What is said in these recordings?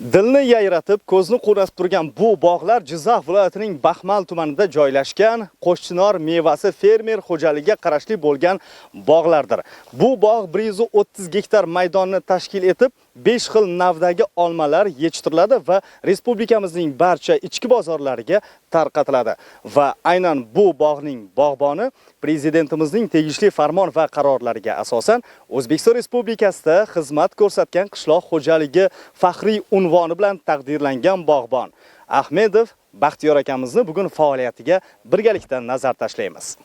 Dilni yayratib, ko'zni quvnatib turgan bu bog'lar Jizzax viloyatining Baxmal tumanida joylashgan Qo'shchinor mevasi fermer xo'jaligiga qarashli bo'lgan bog'lardir. Bu bog' 130 gektar maydonni tashkil etib, 5 xil navdagi olmalar yetishtiriladi va respublikamizning barcha ichki bozorlariga tarqatiladi. Va aynan bu bog'ning bog'boni Prezidentimizning tegishli farmon va qarorlariga asosan O'zbekiston Respublikasida xizmat ko'rsatgan qishloq xo'jaligi faxriy unvoni bilan taqdirlangan bog'bon Ahmedov Baxtiyor akamizni bugun faoliyatiga birgalikda nazar tashlaymiz.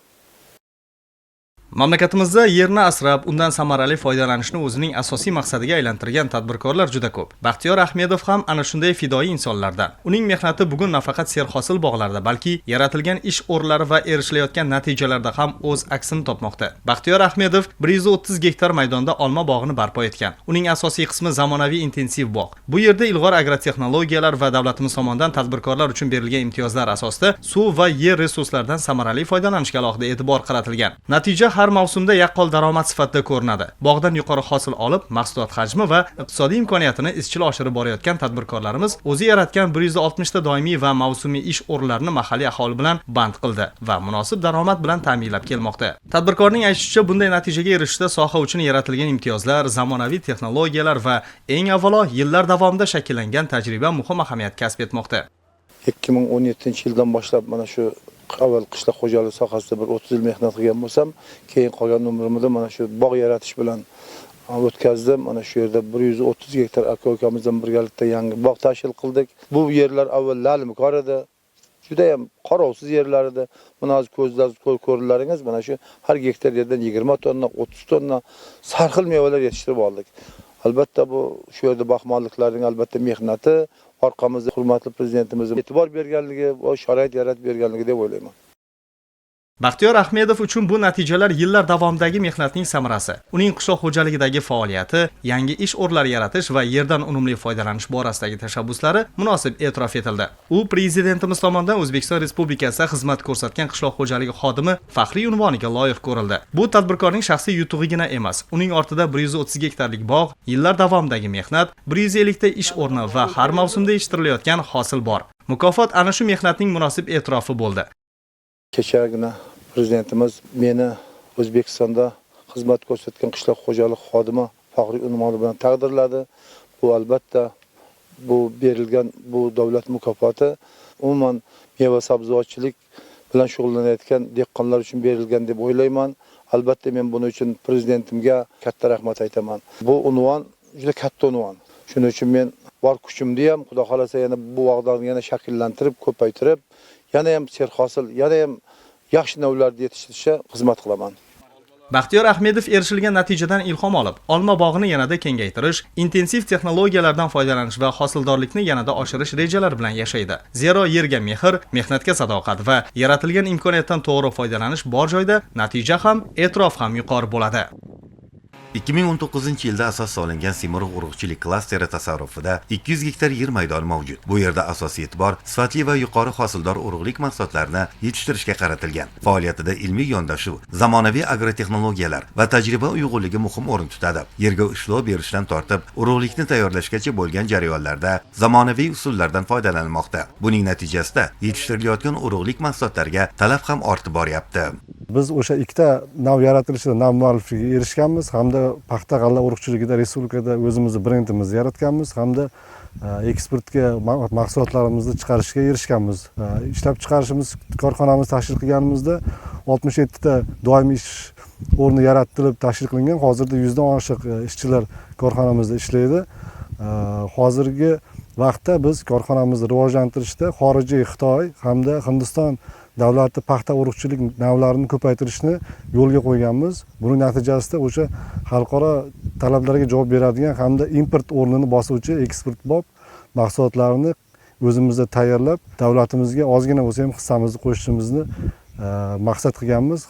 Mamlakatimizda yerni asrab, undan samarali foydalanishni o'zining asosiy maqsadiga aylantirgan tadbirkorlar juda ko'p. Baxtiyor Ahmedov ham ana shunday fidoyi insonlardan. Uning mehnati bugun nafaqat serhosil bog'larda, balki yaratilgan ish o'rinlari va erishilayotgan natijalarda ham o'z aksini topmoqda. Baxtiyor Ahmedov 130 gektar maydonda olma bog'ini barpo etgan. Uning asosiy qismi zamonaviy intensiv bog'. Bu yerda ilg'or agrotexnologiyalar va davlatimiz tomonidan tadbirkorlar uchun berilgan imtiyozlar asosida suv va yer resurslaridan samarali foydalanishga alohida e'tibor qaratilgan. Natija har mavsumda yaqqol daromad sifatida ko'rinadi. Bog'dan yuqori hosil olib, mahsulot hajmi va iqtisodiy imkoniyatini izchil oshirib borayotgan tadbirkorlarimiz o'zi yaratgan 160 ta doimiy va mavsumiy ish o'rinlarini mahalliy aholi bilan band qildi va munosib daromad bilan ta'minlab kelmoqda. Tadbirkorning aytishicha, bunday natijaga erishishda soha uchun yaratilgan imtiyozlar, zamonaviy texnologiyalar va eng avvalo yillar davomida shakllangan tajriba muhim ahamiyat kasb etmoqda. 2017-yildan boshlab mana shu avval qishloq xo'jaligi sohasida bir 30 yil mehnat qilgan bo'lsam, keyin qolgan umrimda mana shu bog' yaratish bilan o'tkazdim. Mana shu yerda 130 gektar aka-ukamizdan birgalikda yangi bog' tashkil qildik. Bu yerlar avval lalimkor edi. Juda ham qarovsiz yerlar edi. Mana hozir ko'rlaringiz mana shu har gektar yerdan 20 tonna, 30 tonna sarxil mevalar yetishtirib oldik. Albatta bu shu yerda baxmalliklarning albatta mehnati, orqamizda hurmatli prezidentimiz e'tibor berganligi va sharoit yaratib berganligi deb o'ylayman. Baxtiyor Ahmedov uchun bu natijalar yillar davomidagi mehnatning samarasi. Uning qishloq xo'jaligidagi faoliyati, yangi ish o'rinlari yaratish va yerdan unumli foydalanish borasidagi tashabbuslari munosib e'tirof etildi. U prezidentimiz tomonidan O'zbekiston Respublikasida xizmat ko'rsatgan qishloq xo'jaligi xodimi faxriy unvoniga loyiq ko'rildi. Bu tadbirkorning shaxsiy yutug'igina emas. Uning ortida 130 gektarlik bog', yillar davomidagi mehnat, 150 ta ish o'rni va har mavsumda yetishtirilayotgan hosil bor. Mukofot ana shu mehnatning munosib e'tirofi bo'ldi. Kechagina prezidentimiz meni O'zbekistonda xizmat ko'rsatgan qishloq xo'jaligi xodimi faxriy unvoni bilan taqdirladi. Bu albatta bu berilgan bu davlat mukofoti umuman meva sabzavotchilik bilan shug'ullanayotgan dehqonlar uchun berilgan deb o'ylayman. Albatta men buning uchun prezidentimga katta rahmat aytaman. Bu unvon juda katta unvon. Shuning uchun men bor kuchimni ham Xudo xolasa yana bu bog'larni yana shakllantirib, ko'paytirib, yana ham serhosil, yana ham yaxshi navlarni yetishtirishga xizmat qilaman. Baxtiyor Ahmedov erishilgan natijadan ilhom olib, olma bog'ini yanada kengaytirish, intensiv texnologiyalardan foydalanish va hosildorlikni yanada oshirish rejalari bilan yashaydi. Zero yerga mehr, mehnatga sadoqat va yaratilgan imkoniyatdan to'g'ri foydalanish bor joyda natija ham, e'tirof ham yuqori bo'ladi. 2019-yilda asos solingan Semurug' urug'chilik klasteri tasarrufida 200 gektar yer maydoni mavjud. Bu yerda asosiy e'tibor sifatli va yuqori hosildor urug'lik mahsulotlarini yetishtirishga qaratilgan. Faoliyatida ilmiy yondashuv, zamonaviy agrotexnologiyalar va tajriba uyg'unligi muhim o'rin tutadi. Yerga ishlov berishdan tortib, urug'likni tayyorlashgacha bo'lgan jarayonlarda zamonaviy usullardan foydalanilmoqda. Buning natijasida yetishtirilayotgan urug'lik mahsulotlariga talab ham ortib boryapti. Biz o'sha ikkita nav yaratilishida nav muallifligiga erishganmiz hamda paxta g'alla urug'chiligida respublikada o'zimizni brendimizni yaratganmiz hamda eksportga mahsulotlarimizni chiqarishga erishganmiz. Ishlab chiqarishimiz korxonamiz tashkil qilganimizda 67 ta doimiy ish o'rni yaratilib tashkil qilingan. Hozirda 100 dan oshiq ishchilar korxonamizda ishlaydi. Hozirgi vaqtda biz korxonamizni rivojlantirishda xorijiy Xitoy hamda Hindiston davlatda paxta urug'chilik navlarini ko'paytirishni yo'lga qo'yganmiz. Buning natijasida o'sha xalqaro talablarga javob beradigan hamda import o'rnini bosuvchi eksportbop mahsulotlarni o'zimizda tayyorlab, davlatimizga ozgina bo'lsa ham hissamizni qo'shishimizni maqsad qilganmiz.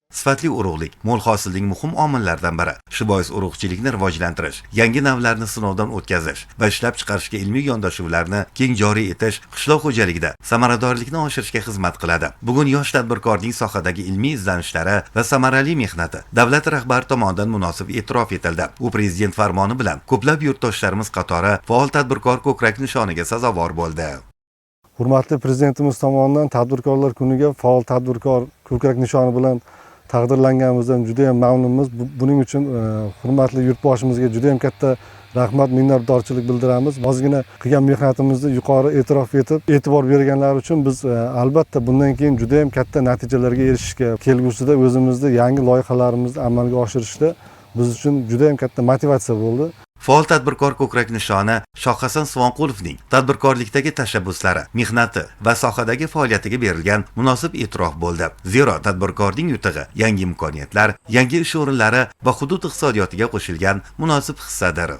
Sifatli urug'lik mo'l hosilning muhim omillaridan biri. Shu bois urug'chilikni rivojlantirish, yangi navlarni sinovdan o'tkazish va ishlab chiqarishga ilmiy yondashuvlarni keng joriy etish qishloq xo'jaligida samaradorlikni oshirishga xizmat qiladi. Bugun yosh tadbirkorning sohadagi ilmiy izlanishlari va samarali mehnati davlat rahbari tomonidan munosib e'tirof etildi. U prezident farmoni bilan ko'plab yurtdoshlarimiz qatori faol tadbirkor ko'krak nishoniga sazovor bo'ldi. Hurmatli prezidentimiz tomonidan tadbirkorlar kuniga faol tadbirkor ko'krak nishoni bilan taqdirlanganimizdan juda ham mamnunmiz. Buning uchun hurmatli yurtboshimizga juda ham katta rahmat, minnatdorchilik bildiramiz. Ozgina qilgan mehnatimizni yuqori e'tirof etib, e'tibor berganlari uchun biz albatta bundan keyin juda ham katta natijalarga erishishga, kelgusida o'zimizni yangi loyihalarimizni amalga oshirishda biz uchun juda ham katta motivatsiya bo'ldi. Faol tadbirkor ko'krak nishoni Shohhasan Svonqulovning tadbirkorlikdagi tashabbuslari, mehnati va sohadagi faoliyatiga berilgan munosib e'tirof bo'ldi. Zero tadbirkorning yutug'i yangi imkoniyatlar, yangi ish o'rinlari va hudud iqtisodiyotiga qo'shilgan munosib hissadir.